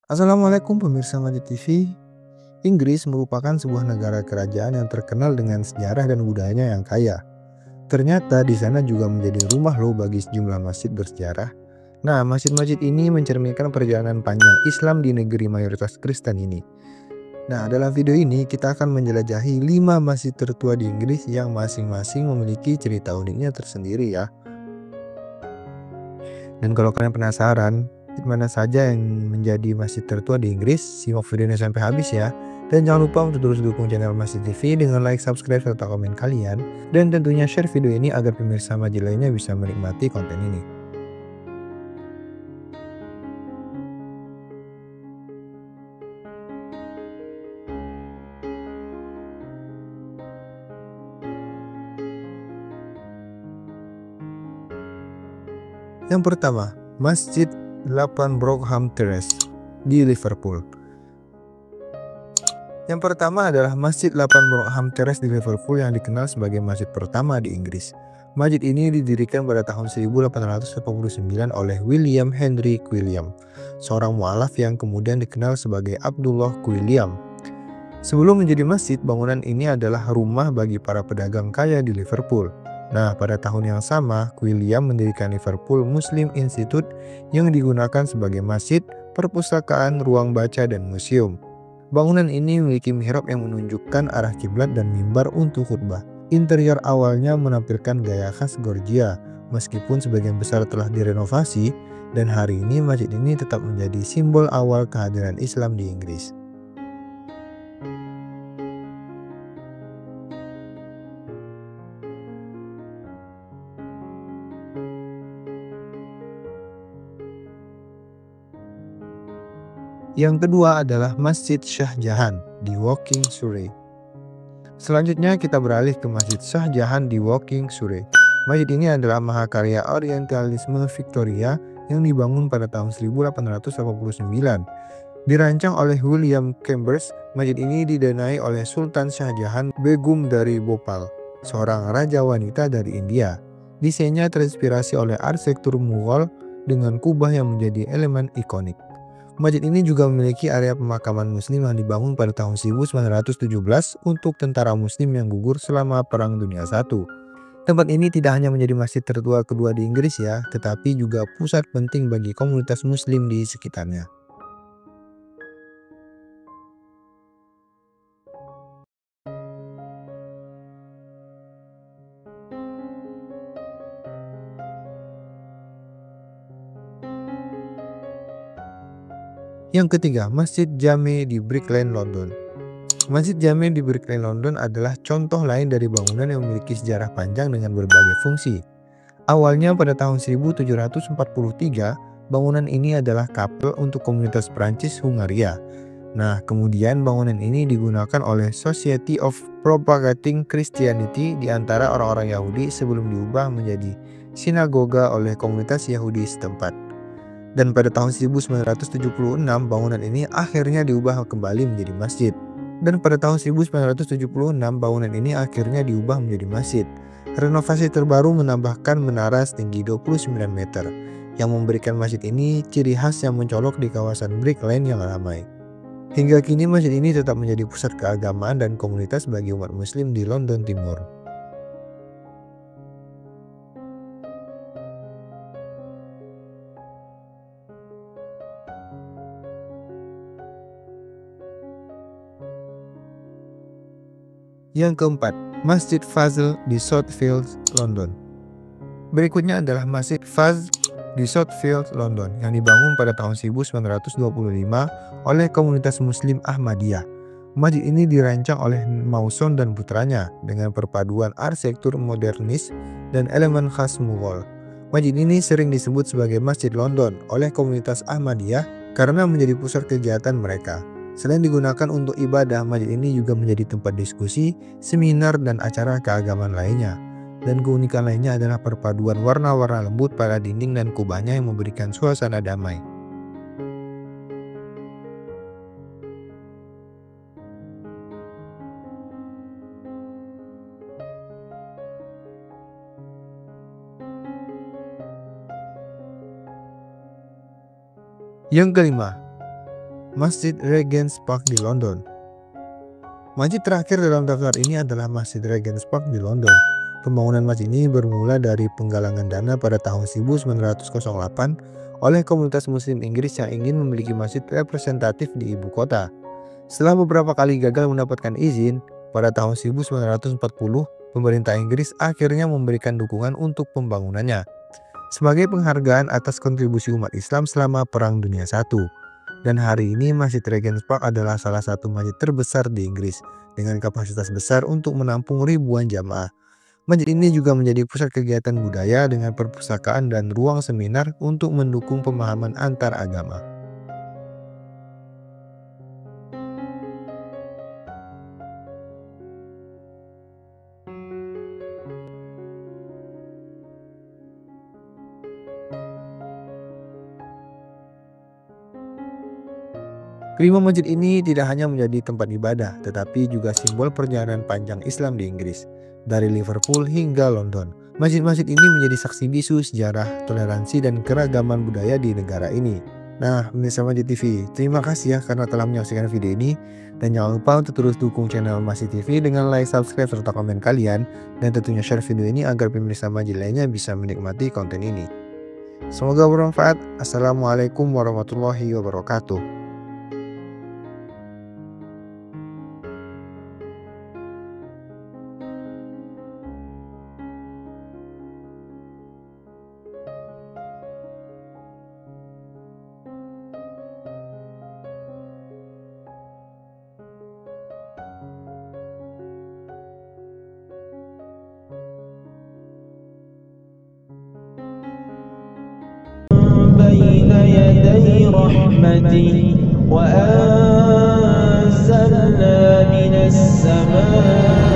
Assalamualaikum pemirsa Majid TV. Inggris merupakan sebuah negara kerajaan yang terkenal dengan sejarah dan budayanya yang kaya. Ternyata di sana juga menjadi rumah loh bagi sejumlah masjid bersejarah. Nah, masjid-masjid ini mencerminkan perjalanan panjang Islam di negeri mayoritas Kristen ini. Nah, dalam video ini kita akan menjelajahi 5 masjid tertua di Inggris yang masing-masing memiliki cerita uniknya tersendiri ya. Dan kalau kalian penasaran, mana saja yang menjadi masjid tertua di Inggris, simak videonya sampai habis ya. Dan jangan lupa untuk terus dukung channel Masjid TV dengan like, subscribe, serta komen kalian. Dan tentunya share video ini agar pemirsa Majid lainnya bisa menikmati konten ini. Yang pertama, Masjid 8 Brockham Terrace di Liverpool. Yang pertama adalah Masjid 8 Brockham Terrace di Liverpool yang dikenal sebagai masjid pertama di Inggris. Masjid ini didirikan pada tahun 1889 oleh William Henry Quilliam, seorang mualaf yang kemudian dikenal sebagai Abdullah Quilliam. Sebelum menjadi masjid, bangunan ini adalah rumah bagi para pedagang kaya di Liverpool. Nah, pada tahun yang sama, Quilliam mendirikan Liverpool Muslim Institute yang digunakan sebagai masjid, perpustakaan, ruang baca, dan museum. Bangunan ini memiliki mihrab yang menunjukkan arah kiblat dan mimbar untuk khutbah. Interior awalnya menampilkan gaya khas Georgia, meskipun sebagian besar telah direnovasi, dan hari ini masjid ini tetap menjadi simbol awal kehadiran Islam di Inggris. Yang kedua adalah Masjid Shah Jahan di Woking, Surrey. Selanjutnya kita beralih ke Masjid Shah Jahan di Woking, Surrey. Masjid ini adalah mahakarya Orientalisme Victoria yang dibangun pada tahun 1889. Dirancang oleh William Chambers, masjid ini didanai oleh Sultan Shah Jahan Begum dari Bhopal, seorang raja wanita dari India. Desainnya terinspirasi oleh arsitektur Mughal dengan kubah yang menjadi elemen ikonik. Masjid ini juga memiliki area pemakaman muslim yang dibangun pada tahun 1917 untuk tentara muslim yang gugur selama Perang Dunia I. Tempat ini tidak hanya menjadi masjid tertua kedua di Inggris ya, tetapi juga pusat penting bagi komunitas muslim di sekitarnya. Yang ketiga, Masjid Jame di Brick Lane, London. Masjid Jame di Brick Lane, London adalah contoh lain dari bangunan yang memiliki sejarah panjang dengan berbagai fungsi. Awalnya pada tahun 1743, bangunan ini adalah kapel untuk komunitas Prancis Hungaria. Nah, kemudian bangunan ini digunakan oleh Society of Propagating Christianity di antara orang-orang Yahudi sebelum diubah menjadi sinagoga oleh komunitas Yahudi setempat. Dan pada tahun 1976, bangunan ini akhirnya diubah kembali menjadi masjid. Dan pada tahun 1976, bangunan ini akhirnya diubah menjadi masjid. Renovasi terbaru menambahkan menara setinggi 29 meter, yang memberikan masjid ini ciri khas yang mencolok di kawasan Brick Lane yang ramai. Hingga kini masjid ini tetap menjadi pusat keagamaan dan komunitas bagi umat muslim di London Timur. Yang keempat, Masjid Fazl di Southfields, London. Berikutnya adalah Masjid Fazl di Southfields, London yang dibangun pada tahun 1925 oleh komunitas muslim Ahmadiyah. Masjid ini dirancang oleh Mawson dan putranya dengan perpaduan arsitektur modernis dan elemen khas Mughal. Masjid ini sering disebut sebagai Masjid London oleh komunitas Ahmadiyah karena menjadi pusat kegiatan mereka. Selain digunakan untuk ibadah, masjid ini juga menjadi tempat diskusi, seminar, dan acara keagamaan lainnya. Dan keunikan lainnya adalah perpaduan warna-warna lembut pada dinding dan kubahnya yang memberikan suasana damai. Yang kelima, Masjid Regent's Park di London. Masjid terakhir dalam daftar ini adalah Masjid Regent's Park di London. Pembangunan masjid ini bermula dari penggalangan dana pada tahun 1908 oleh komunitas muslim Inggris yang ingin memiliki masjid representatif di ibu kota. Setelah beberapa kali gagal mendapatkan izin, pada tahun 1940 pemerintah Inggris akhirnya memberikan dukungan untuk pembangunannya sebagai penghargaan atas kontribusi umat Islam selama Perang Dunia I. Dan hari ini Masjid Regent's Park adalah salah satu masjid terbesar di Inggris dengan kapasitas besar untuk menampung ribuan jamaah. Masjid ini juga menjadi pusat kegiatan budaya dengan perpustakaan dan ruang seminar untuk mendukung pemahaman antar agama. Kelima masjid ini tidak hanya menjadi tempat ibadah, tetapi juga simbol perjalanan panjang Islam di Inggris, dari Liverpool hingga London. Masjid-masjid ini menjadi saksi bisu sejarah, toleransi, dan keragaman budaya di negara ini. Nah, pemirsa Masjid TV, terima kasih ya karena telah menyaksikan video ini. Dan jangan lupa untuk terus dukung channel Masjid TV dengan like, subscribe, serta komen kalian. Dan tentunya share video ini agar pemirsa Masjid lainnya bisa menikmati konten ini. Semoga bermanfaat. Assalamualaikum warahmatullahi wabarakatuh. بين يدي رحمتي وأنزلنا من السماء